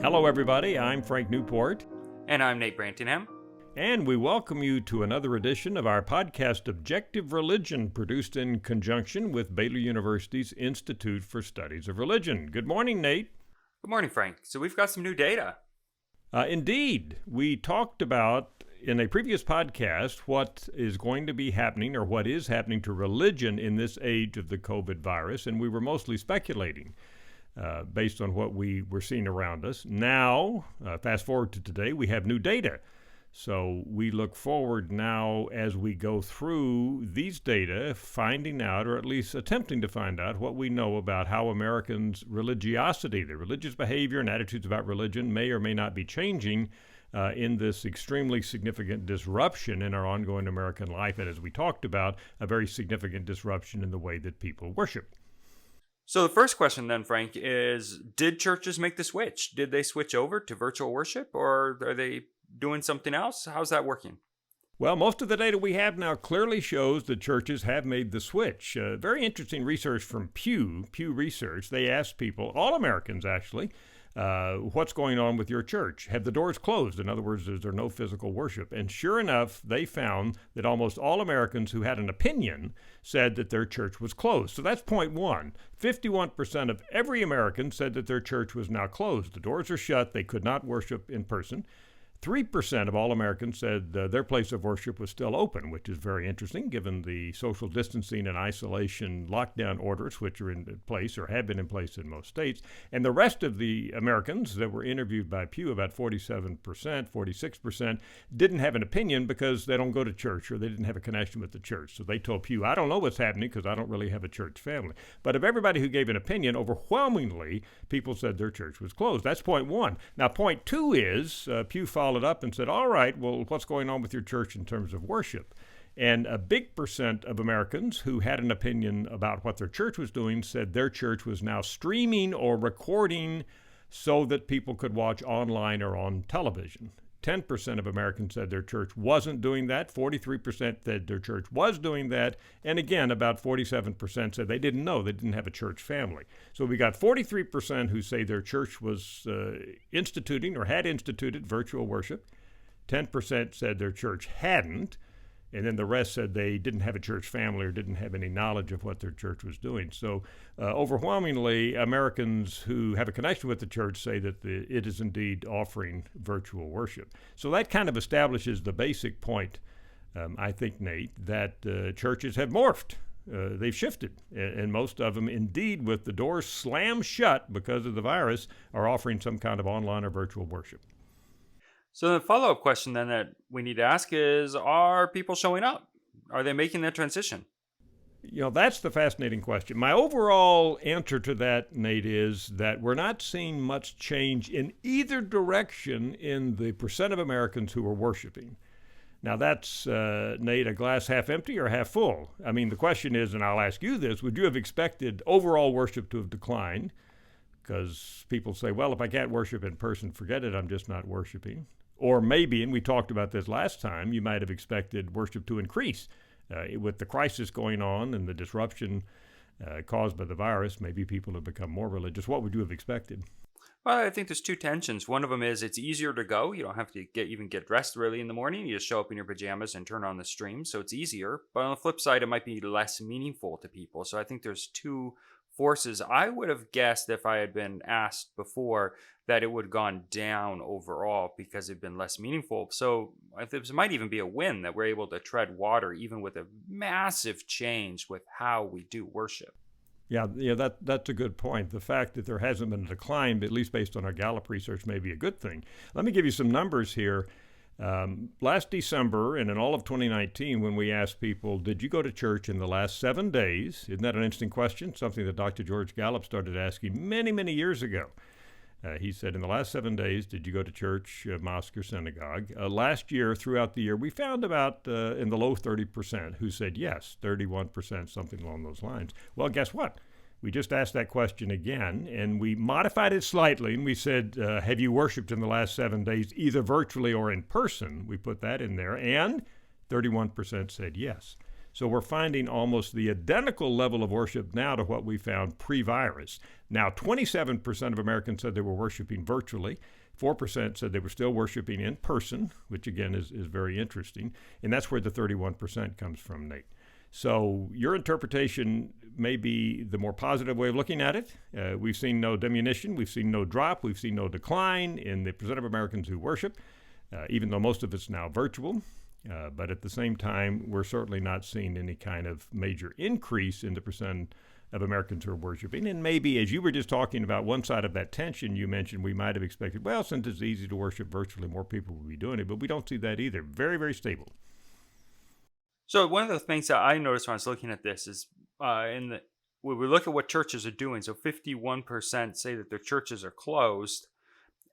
Hello, everybody. I'm Frank Newport. And I'm Nate Brantingham. And we welcome you to another edition of our podcast, Objective Religion, produced in conjunction with Baylor University's Institute for Studies of Religion. Good morning, Nate. Good morning, Frank. So we've got some new data. Indeed. We talked about in a previous podcast what is going to be happening or what is happening to religion in this age of the COVID virus, and we were mostly speculating based on what we were seeing around us. Now, fast forward to today, we have new data. So we look forward now as we go through these data, finding out, or at least attempting to find out, what we know about how Americans' religiosity, their religious behavior and attitudes about religion, may or may not be changing in this extremely significant disruption in our ongoing American life. And as we talked about, a very significant disruption in the way that people worship. So the first question then, Frank, is did churches make the switch? Did they switch over to virtual worship, or are they doing something else? How's that working? Well, most of the data we have now clearly shows that churches have made the switch. Very interesting research from Pew Research. They asked people, all Americans actually, what's going on with your church? Have the doors closed? In other words, is there no physical worship? And sure enough, they found that almost all Americans who had an opinion said that their church was closed. So that's point one. 51% of every American said that their church was now closed. The doors are shut. They could not worship in person. 3% of all Americans said their place of worship was still open, which is very interesting given the social distancing and isolation lockdown orders which are in place or have been in place in most states. And the rest of the Americans that were interviewed by Pew, about 47%, 46%, didn't have an opinion because they don't go to church or they didn't have a connection with the church. So they told Pew, I don't know what's happening because I don't really have a church family. But of everybody who gave an opinion, overwhelmingly, people said their church was closed. That's point one. Now, point two is Pew followed up and said, all right, well, what's going on with your church in terms of worship? And a big percent of Americans who had an opinion about what their church was doing said their church was now streaming or recording so that people could watch online or on television. 10% of Americans said their church wasn't doing that. 43% said their church was doing that. And again, about 47% said they didn't know. They didn't have a church family. So we got 43% who say their church was instituting or had instituted virtual worship. 10% said their church hadn't. And then the rest said they didn't have a church family or didn't have any knowledge of what their church was doing. So overwhelmingly, Americans who have a connection with the church say that it is indeed offering virtual worship. So that kind of establishes the basic point, I think, Nate, that churches have morphed. They've shifted. And most of them, indeed, with the doors slammed shut because of the virus, are offering some kind of online or virtual worship. So the follow-up question then that we need to ask is, are people showing up? Are they making that transition? You know, that's the fascinating question. My overall answer to that, Nate, is that we're not seeing much change in either direction in the percent of Americans who are worshiping. Now that's, Nate, a glass half empty or half full? I mean, the question is, and I'll ask you this, would you have expected overall worship to have declined? Because people say, well, if I can't worship in person, forget it, I'm just not worshiping. Or maybe, and we talked about this last time, you might have expected worship to increase. With the crisis going on and the disruption caused by the virus, maybe people have become more religious. What would you have expected? Well, I think there's two tensions. One of them is it's easier to go. You don't have to even get dressed really in the morning. You just show up in your pajamas and turn on the stream, so it's easier. But on the flip side, it might be less meaningful to people. So I think there's two forces. I would have guessed if I had been asked before that it would have gone down overall because it'd been less meaningful. So this might even be a win that we're able to tread water even with a massive change with how we do worship. Yeah, that's a good point. The fact that there hasn't been a decline, at least based on our Gallup research, may be a good thing. Let me give you some numbers here. Last December and in all of 2019, when we asked people, did you go to church in the last 7 days? Isn't that an interesting question? Something that Dr. George Gallup started asking many, many years ago. He said, in the last 7 days, did you go to church, mosque, or synagogue? Last year, throughout the year, we found about in the low 30% who said yes, 31%, something along those lines. Well, guess what? We just asked that question again, and we modified it slightly, and we said, have you worshiped in the last 7 days, either virtually or in person? We put that in there, and 31% said yes. So we're finding almost the identical level of worship now to what we found pre-virus. Now, 27% of Americans said they were worshiping virtually. 4% said they were still worshiping in person, which again is very interesting. And that's where the 31% comes from, Nate. So your interpretation may be the more positive way of looking at it. We've seen no diminution, we've seen no drop, we've seen no decline in the percent of Americans who worship, even though most of it's now virtual. But at the same time, we're certainly not seeing any kind of major increase in the percent of Americans who are worshiping. And maybe, as you were just talking about one side of that tension, you mentioned we might have expected, well, since it's easy to worship virtually, more people will be doing it. But we don't see that either. Very, very stable. So one of the things that I noticed when I was looking at this is when we look at what churches are doing, so 51% say that their churches are closed,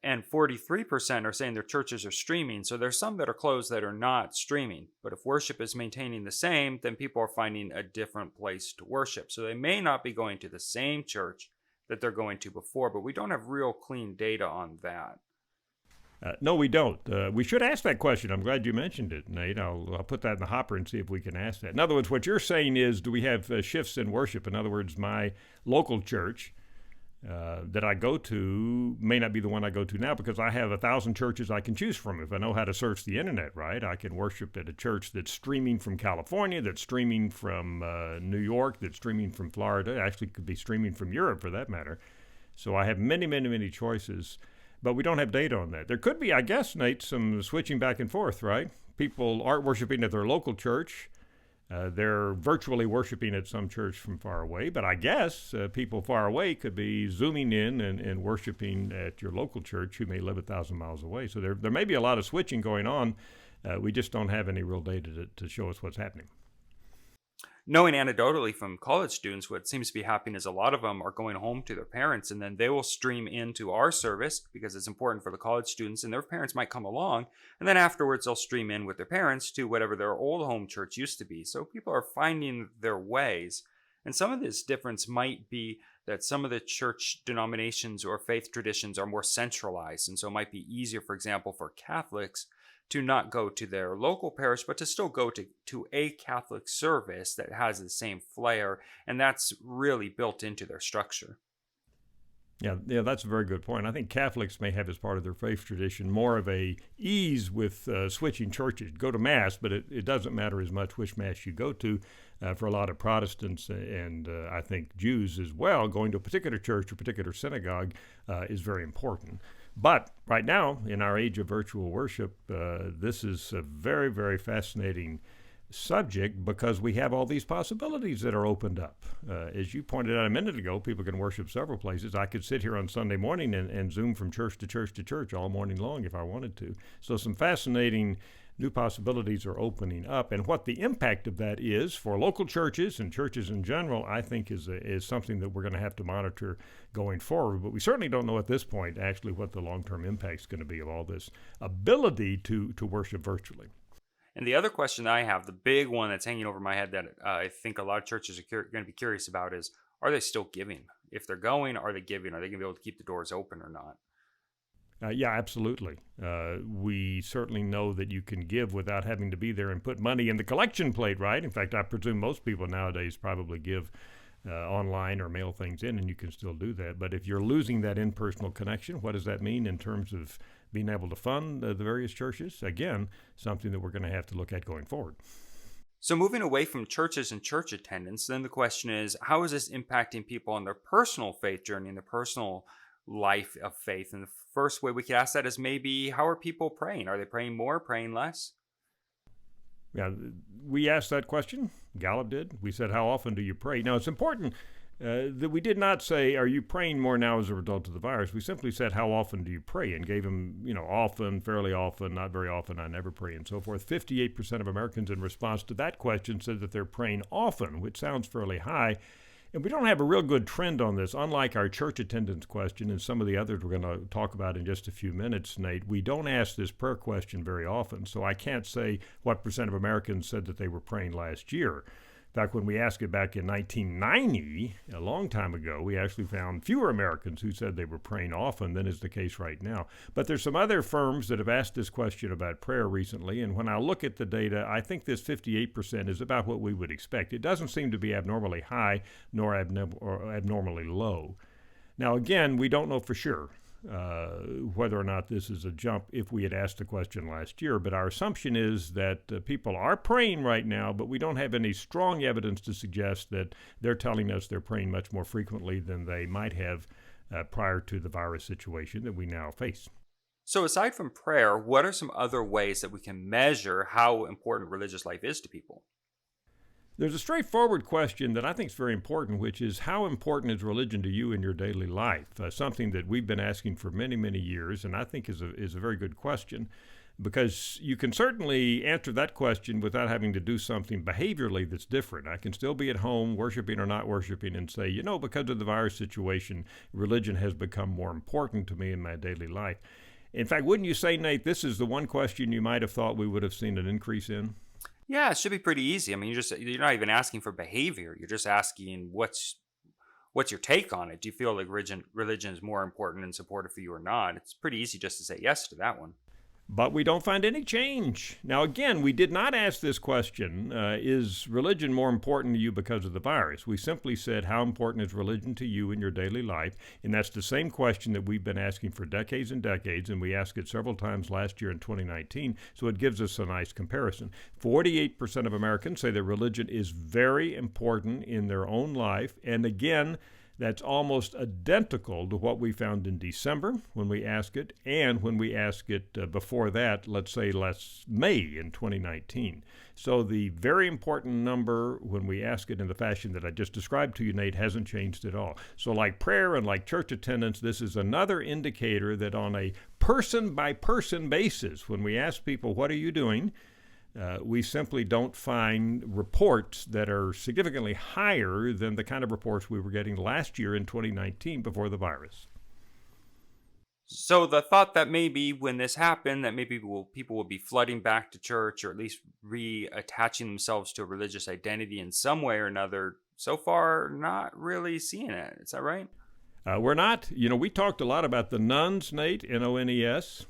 and 43% are saying their churches are streaming. So there's some that are closed that are not streaming. But if worship is maintaining the same, then people are finding a different place to worship. So they may not be going to the same church that they're going to before, but we don't have real clean data on that. No, we don't. We should ask that question. I'm glad you mentioned it, Nate. I'll put that in the hopper and see if we can ask that. In other words, what you're saying is, do we have shifts in worship? In other words, my local church that I go to may not be the one I go to now because I have 1,000 churches I can choose from. If I know how to search the internet, right, I can worship at a church that's streaming from California, that's streaming from New York, that's streaming from Florida, actually could be streaming from Europe for that matter. So I have many, many, many choices. But we don't have data on that. There could be, I guess, Nate, some switching back and forth, right? People aren't worshiping at their local church. They're virtually worshiping at some church from far away. But I guess people far away could be zooming in and worshiping at your local church who may live 1,000 miles away. So there may be a lot of switching going on. We just don't have any real data to show us what's happening. Knowing anecdotally from college students, what seems to be happening is a lot of them are going home to their parents, and then they will stream into our service because it's important for the college students, and their parents might come along, and then afterwards they'll stream in with their parents to whatever their old home church used to be. So people are finding their ways, and some of this difference might be that some of the church denominations or faith traditions are more centralized, and so it might be easier, for example, for Catholics to not go to their local parish, but to still go to a Catholic service that has the same flair, and that's really built into their structure. Yeah, that's a very good point. I think Catholics may have as part of their faith tradition more of a ease with switching churches. Go to Mass, but it doesn't matter as much which Mass you go to. For a lot of Protestants and I think Jews as well, going to a particular church or particular synagogue is very important. But right now, in our age of virtual worship, this is a very, very fascinating subject because we have all these possibilities that are opened up. As you pointed out a minute ago, people can worship several places. I could sit here on Sunday morning and Zoom from church to church to church all morning long if I wanted to. So some fascinating new possibilities are opening up. And what the impact of that is for local churches and churches in general, I think is something that we're going to have to monitor going forward. But we certainly don't know at this point actually what the long-term impact is going to be of all this ability to worship virtually. And the other question I have, the big one that's hanging over my head that I think a lot of churches are going to be curious about is, are they still giving? If they're going, are they giving? Are they going to be able to keep the doors open or not? Yeah, absolutely. We certainly know that you can give without having to be there and put money in the collection plate, right? In fact, I presume most people nowadays probably give online or mail things in, and you can still do that. But if you're losing that in-personal connection, what does that mean in terms of being able to fund the various churches? Again, something that we're going to have to look at going forward. So moving away from churches and church attendance, then the question is, how is this impacting people on their personal faith journey and their personal life of faith? And the first way we could ask that is maybe, how are people praying? Are they praying more, praying less? Yeah, we asked that question. Gallup did. We said, how often do you pray? Now, it's important that we did not say, are you praying more now as a result of the virus? We simply said, how often do you pray? And gave them, often, fairly often, not very often, I never pray, and so forth. 58% of Americans in response to that question said that they're praying often, which sounds fairly high. And we don't have a real good trend on this. Unlike our church attendance question and some of the others we're going to talk about in just a few minutes, Nate, we don't ask this prayer question very often. So I can't say what percent of Americans said that they were praying last year. In fact, when we asked it back in 1990, a long time ago, we actually found fewer Americans who said they were praying often than is the case right now. But there's some other firms that have asked this question about prayer recently, and when I look at the data, I think this 58% is about what we would expect. It doesn't seem to be abnormally high nor abnormally low. Now, again, we don't know for sure whether or not this is a jump if we had asked the question last year, but our assumption is that people are praying right now, but we don't have any strong evidence to suggest that they're telling us they're praying much more frequently than they might have prior to the virus situation that we now face. So, aside from prayer, what are some other ways that we can measure how important religious life is to people? There's a straightforward question that I think is very important, which is how important is religion to you in your daily life? Something that we've been asking for many, many years, and I think is a very good question, because you can certainly answer that question without having to do something behaviorally that's different. I can still be at home, worshiping or not worshiping, and say, because of the virus situation, religion has become more important to me in my daily life. In fact, wouldn't you say, Nate, this is the one question you might have thought we would have seen an increase in? Yeah, it should be pretty easy. I mean, you're not even asking for behavior. You're just asking what's your take on it. Do you feel like religion is more important and supportive for you or not? It's pretty easy just to say yes to that one. But we don't find any change. Now, again, we did not ask this question, is religion more important to you because of the virus? We simply said, how important is religion to you in your daily life? And that's the same question that we've been asking for decades and decades, and we asked it several times last year in 2019, so it gives us a nice comparison. 48% of Americans say that religion is very important in their own life, and again, that's almost identical to what we found in December when we asked it, and when we asked it before that, let's say last May in 2019. So the very important number when we ask it in the fashion that I just described to you, Nate, hasn't changed at all. So like prayer and like church attendance, this is another indicator that on a person-by-person basis, when we ask people, what are you doing? We simply don't find reports that are significantly higher than the kind of reports we were getting last year in 2019 before the virus. So the thought that maybe when this happened, that maybe people will be flooding back to church, or at least reattaching themselves to a religious identity in some way or another, so far not really seeing it. Is that right? We're not. We talked a lot about the nones, Nate, N-O-N-E-S,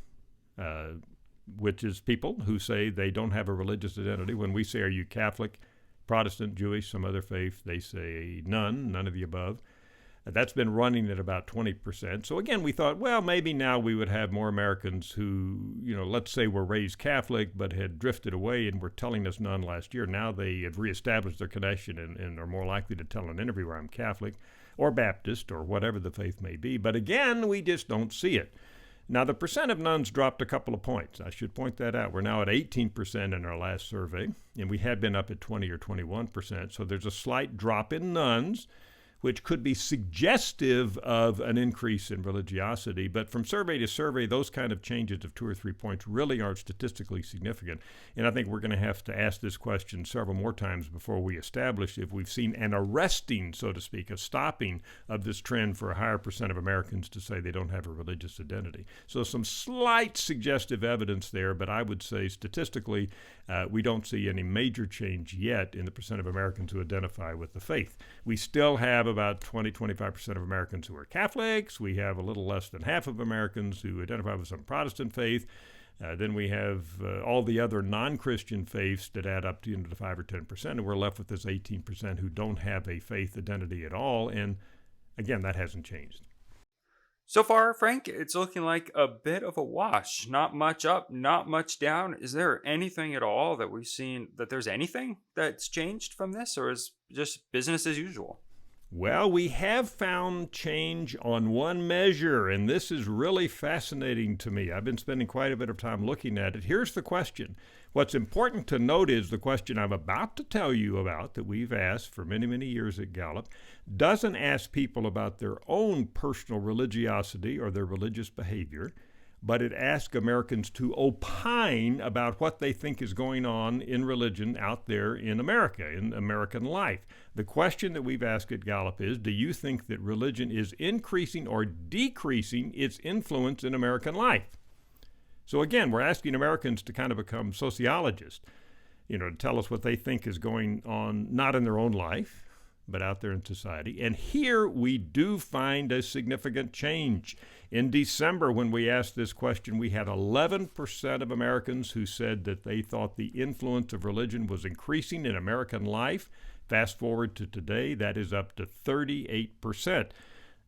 which is people who say they don't have a religious identity. When we say, are you Catholic, Protestant, Jewish, some other faith, they say none of the above. That's been running at about 20%. So again, we thought, well, maybe now we would have more Americans who, let's say were raised Catholic but had drifted away and were telling us none last year. Now they have reestablished their connection and are more likely to tell an interviewer I'm Catholic or Baptist or whatever the faith may be. But again, we just don't see it. Now, the percent of nones dropped a couple of points. I should point that out. We're now at 18% in our last survey, and we had been up at 20 or 21%. So there's a slight drop in nones, which could be suggestive of an increase in religiosity. But from survey to survey, those kind of changes of 2 or 3 points really aren't statistically significant. And I think we're going to have to ask this question several more times before we establish if we've seen an arresting, so to speak, a stopping of this trend for a higher percent of Americans to say they don't have a religious identity. So some slight suggestive evidence there, but I would say statistically, we don't see any major change yet in the percent of Americans who identify with the faith. We still have about 20-25% of Americans who are Catholics. We have a little less than half of Americans who identify with some Protestant faith. Then we have all the other non-Christian faiths that add up to the 5 or 10%, and we're left with this 18% who don't have a faith identity at all. And again, that hasn't changed. So far, Frank, it's looking like a bit of a wash. Not much up, not much down. Is there anything at all that we've seen, that there's anything that's changed from this, or is just business as usual? Well, we have found change on one measure, and this is really fascinating to me. I've been spending quite a bit of time looking at it. Here's the question. What's important to note is the question I'm about to tell you about that we've asked for many, many years at Gallup doesn't ask people about their own personal religiosity or their religious behavior, but it asks Americans to opine about what they think is going on in religion out there in America, in American life. The question that we've asked at Gallup is, do you think that religion is increasing or decreasing its influence in American life? So again, we're asking Americans to kind of become sociologists. to tell us what they think is going on, not in their own life, but out there in society. And here we do find a significant change. In December, when we asked this question, we had 11% of Americans who said that they thought the influence of religion was increasing in American life. Fast forward to today, that is up to 38%.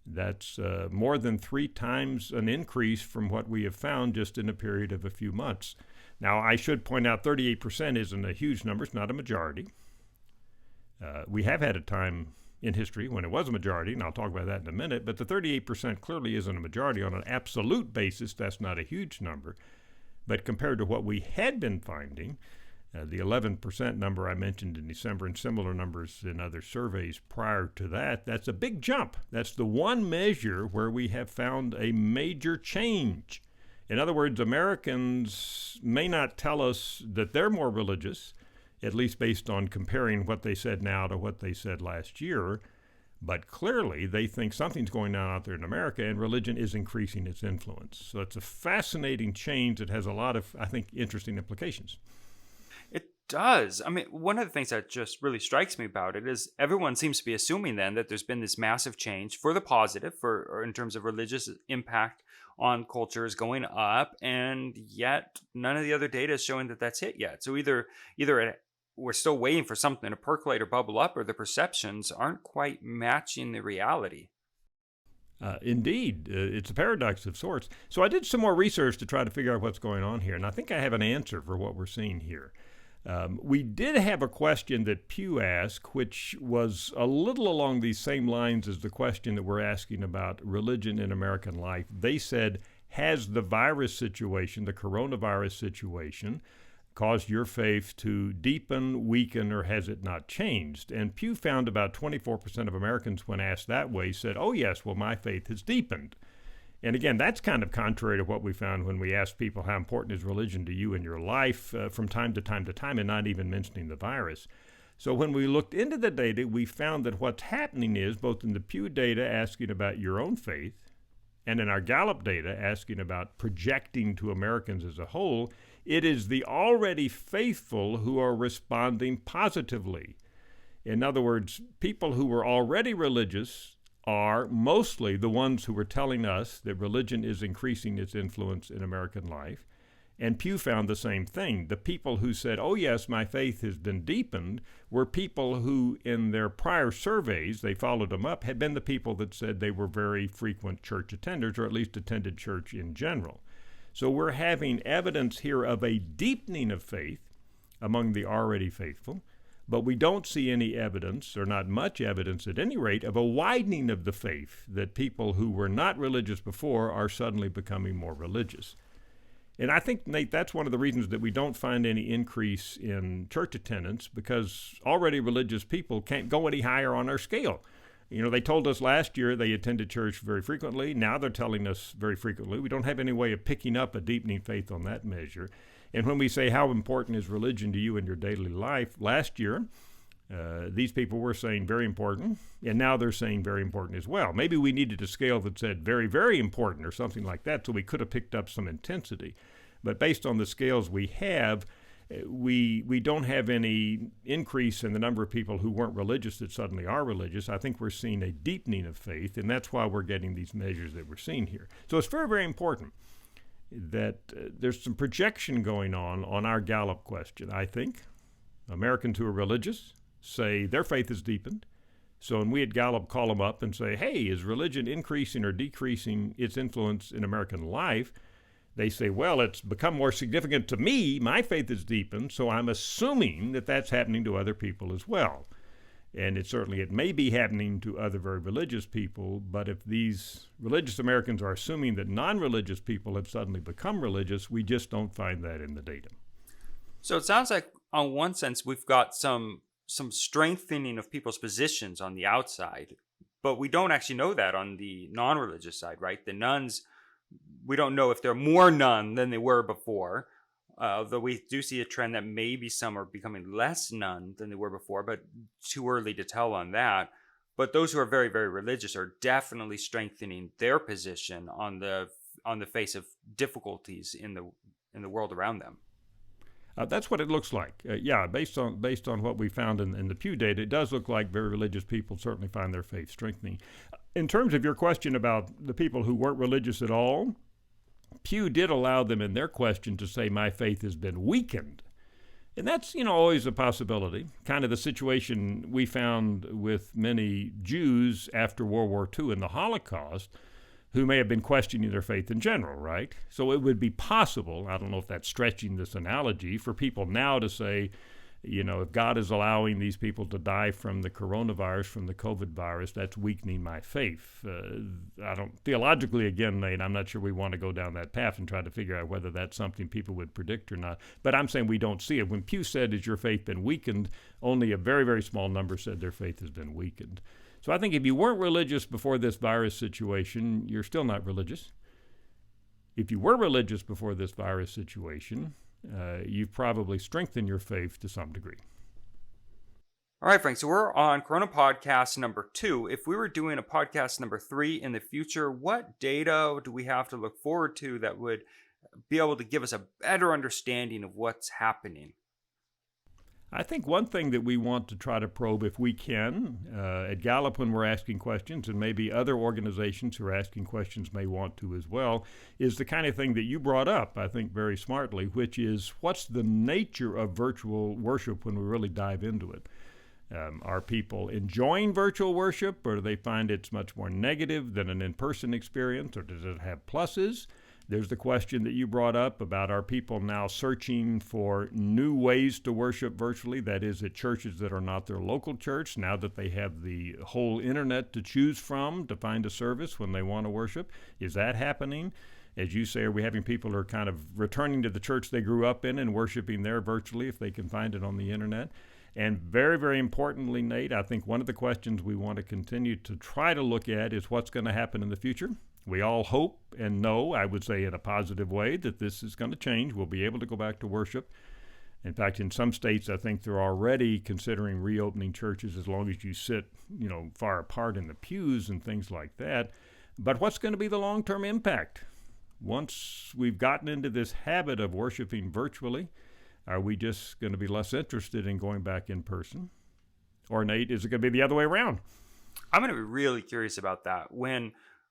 That's more than 3 times an increase from what we have found just in a period of a few months. Now, I should point out 38% isn't a huge number. It's not a majority. We have had a time in history when it was a majority, and I'll talk about that in a minute, but the 38% clearly isn't a majority. On an absolute basis, that's not a huge number. But compared to what we had been finding, the 11% number I mentioned in December and similar numbers in other surveys prior to that, that's a big jump. That's the one measure where we have found a major change. In other words, Americans may not tell us that they're more religious, at least based on comparing what they said now to what they said last year, but clearly they think something's going on out there in America and religion is increasing its influence. So it's a fascinating change that has a lot of, I think, interesting implications. It does. I mean, one of the things that just really strikes me about it is everyone seems to be assuming then that there's been this massive change for the positive, or in terms of religious impact on cultures going up, and yet none of the other data is showing that that's hit yet. So either we're still waiting for something to percolate or bubble up, or the perceptions aren't quite matching the reality. Indeed, it's a paradox of sorts. So I did some more research to try to figure out what's going on here, and I think I have an answer for what we're seeing here. We did have a question that Pew asked, which was a little along these same lines as the question that we're asking about religion in American life. They said, has the virus situation, the coronavirus situation, caused your faith to deepen, weaken, or has it not changed? And Pew found about 24% of Americans, when asked that way, said, oh yes, well, my faith has deepened. And again, that's kind of contrary to what we found when we asked people how important is religion to you in your life from time to time to time, and not even mentioning the virus. So when we looked into the data, we found that what's happening is, both in the Pew data asking about your own faith, and in our Gallup data asking about projecting to Americans as a whole, it is the already faithful who are responding positively. In other words, people who were already religious are mostly the ones who were telling us that religion is increasing its influence in American life. And Pew found the same thing. The people who said, oh yes, my faith has been deepened, were people who in their prior surveys, they followed them up, had been the people that said they were very frequent church attenders, or at least attended church in general. So we're having evidence here of a deepening of faith among the already faithful, but we don't see any evidence, or not much evidence at any rate, of a widening of the faith, that people who were not religious before are suddenly becoming more religious. And I think, Nate, that's one of the reasons that we don't find any increase in church attendance, because already religious people can't go any higher on our scale. They told us last year they attended church very frequently. Now they're telling us very frequently. We don't have any way of picking up a deepening faith on that measure. And when we say, how important is religion to you in your daily life, last year, these people were saying very important, and now they're saying very important as well. Maybe we needed a scale that said very, very important or something like that, so we could have picked up some intensity. But based on the scales we have, we don't have any increase in the number of people who weren't religious that suddenly are religious. I think we're seeing a deepening of faith, and that's why we're getting these measures that we're seeing here. So it's very, very important that there's some projection going on our Gallup question. I think Americans who are religious say their faith is deepened. So when we at Gallup call them up and say, hey, is religion increasing or decreasing its influence in American life? They say, well, it's become more significant to me. My faith is deepened, so I'm assuming that that's happening to other people as well. And it may be happening to other very religious people, but if these religious Americans are assuming that non-religious people have suddenly become religious, we just don't find that in the data. So it sounds like, on one sense, we've got some strengthening of people's positions on the outside, but we don't actually know that on the non-religious side, right? The nuns, we don't know if they're more nun than they were before. Though we do see a trend that maybe some are becoming less nun than they were before, but too early to tell on that. But those who are very, very religious are definitely strengthening their position on the face of difficulties in the world around them. That's what it looks like. Yeah, based on what we found in the Pew data, it does look like very religious people certainly find their faith strengthening. In terms of your question about the people who weren't religious at all, Pew did allow them in their question to say, my faith has been weakened. And that's, always a possibility. Kind of the situation we found with many Jews after World War II and the Holocaust, who may have been questioning their faith in general, right? So it would be possible, I don't know if that's stretching this analogy, for people now to say, if God is allowing these people to die from the coronavirus, from the COVID virus, that's weakening my faith. Theologically, again, Nate, I'm not sure we want to go down that path and try to figure out whether that's something people would predict or not. But I'm saying we don't see it. When Pew said, has your faith been weakened, only a very, very small number said their faith has been weakened. So I think if you weren't religious before this virus situation, you're still not religious. If you were religious before this virus situation, you've probably strengthened your faith to some degree. All right, Frank, so we're on Corona Podcast number 2. If we were doing a podcast number 3 in the future, what data do we have to look forward to that would be able to give us a better understanding of what's happening? I think one thing that we want to try to probe, if we can, at Gallup when we're asking questions, and maybe other organizations who are asking questions may want to as well, is the kind of thing that you brought up, I think very smartly, which is what's the nature of virtual worship when we really dive into it? Are people enjoying virtual worship, or do they find it's much more negative than an in-person experience, or does it have pluses? There's the question that you brought up about are people now searching for new ways to worship virtually, that is at churches that are not their local church, now that they have the whole internet to choose from to find a service when they want to worship. Is that happening? As you say, are we having people who are kind of returning to the church they grew up in and worshiping there virtually if they can find it on the internet? And very, very importantly, Nate, I think one of the questions we want to continue to try to look at is what's going to happen in the future. We all hope and know, I would say in a positive way, that this is going to change. We'll be able to go back to worship. In fact, in some states, I think they're already considering reopening churches as long as you sit, far apart in the pews and things like that. But what's going to be the long-term impact? Once we've gotten into this habit of worshiping virtually, are we just going to be less interested in going back in person? Or, Nate, is it going to be the other way around? I'm going to be really curious about that.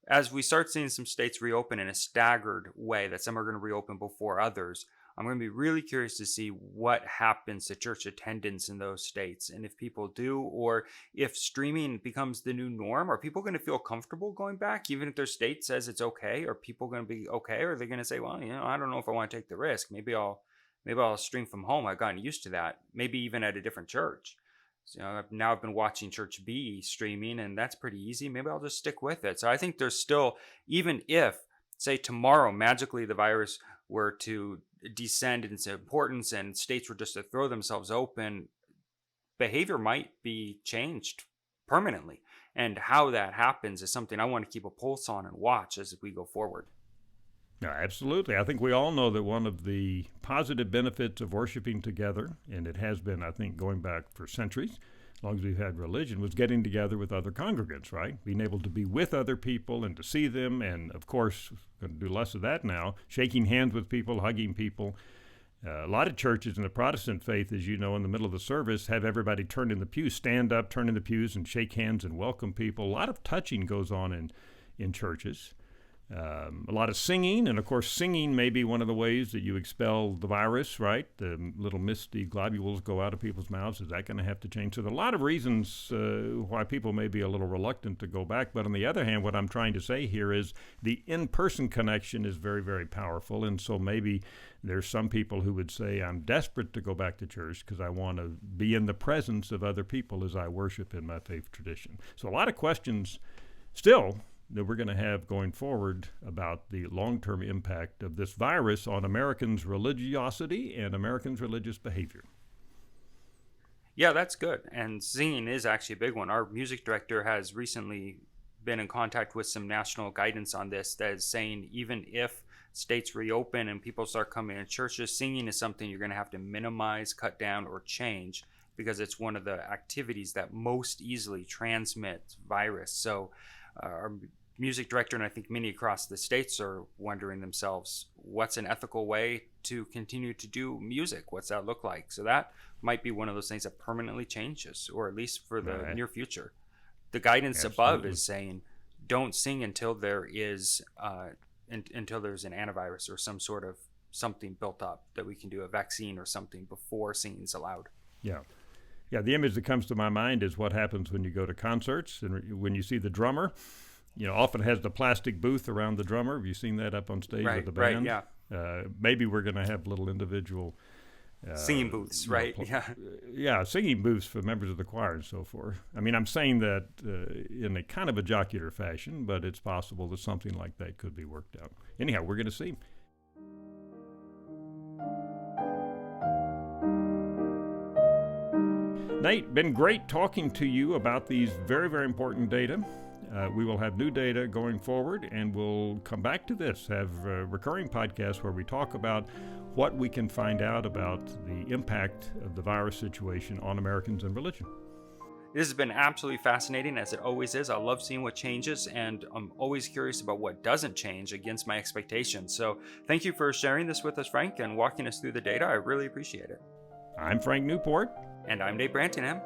As we start seeing some states reopen in a staggered way, that some are going to reopen before others, I'm going to be really curious to see what happens to church attendance in those states. And if people do, or if streaming becomes the new norm, are people going to feel comfortable going back, even if their state says it's okay? Are people going to be okay? Or are they going to say, well, I don't know if I want to take the risk. Maybe I'll stream from home. I've gotten used to that. Maybe even at a different church. So, I've been watching Church B streaming, and that's pretty easy. Maybe I'll just stick with it. So I think there's still, even if, say, tomorrow magically the virus were to descend in its importance and states were just to throw themselves open, behavior might be changed permanently. And how that happens is something I want to keep a pulse on and watch as we go forward. No, absolutely. I think we all know that one of the positive benefits of worshiping together, and it has been, I think, going back for centuries, as long as we've had religion, was getting together with other congregants, right? Being able to be with other people and to see them, and of course, going to do less of that now, shaking hands with people, hugging people. A lot of churches in the Protestant faith, as you know, in the middle of the service, have everybody turn in the pews, stand up, turn in the pews, and shake hands and welcome people. A lot of touching goes on in churches. A lot of singing, and of course singing may be one of the ways that you expel the virus, right? The little misty globules go out of people's mouths. Is that going to have to change? So there are a lot of reasons why people may be a little reluctant to go back. But on the other hand, what I'm trying to say here is the in-person connection is very, very powerful. And so maybe there's some people who would say, I'm desperate to go back to church because I want to be in the presence of other people as I worship in my faith tradition. So a lot of questions still that we're going to have going forward about the long-term impact of this virus on Americans' religiosity and Americans' religious behavior. Yeah, that's good. And singing is actually a big one. Our music director has recently been in contact with some national guidance on this that is saying even if states reopen and people start coming to churches, singing is something you're going to have to minimize, cut down, or change because it's one of the activities that most easily transmits virus. So our music director, and I think many across the States are wondering themselves, what's an ethical way to continue to do music? What's that look like? So that might be one of those things that permanently changes, or at least for the near future. The guidance above is saying, don't sing until there is until there's an antivirus or some sort of something built up that we can do, a vaccine or something, before singing's allowed. Yeah. The image that comes to my mind is what happens when you go to concerts and when you see the drummer, often has the plastic booth around the drummer. Have you seen that up on stage with the band? Right, yeah. Maybe we're going to have little individual singing booths, right? Singing booths for members of the choir and so forth. I mean, I'm saying that in a kind of a jocular fashion, but it's possible that something like that could be worked out. Anyhow, we're going to see. Nate, been great talking to you about these very, very important data. We will have new data going forward, and we'll come back to this, have recurring podcasts where we talk about what we can find out about the impact of the virus situation on Americans and religion. This has been absolutely fascinating, as it always is. I love seeing what changes, and I'm always curious about what doesn't change against my expectations. So thank you for sharing this with us, Frank, and walking us through the data. I really appreciate it. I'm Frank Newport. And I'm Dave Brantingham.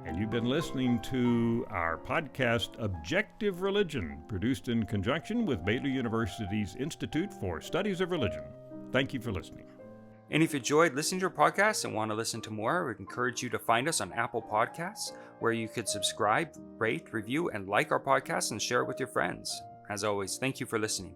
And you've been listening to our podcast, Objective Religion, produced in conjunction with Baylor University's Institute for Studies of Religion. Thank you for listening. And if you enjoyed listening to our podcast and want to listen to more, I would encourage you to find us on Apple Podcasts, where you could subscribe, rate, review, and like our podcast and share it with your friends. As always, thank you for listening.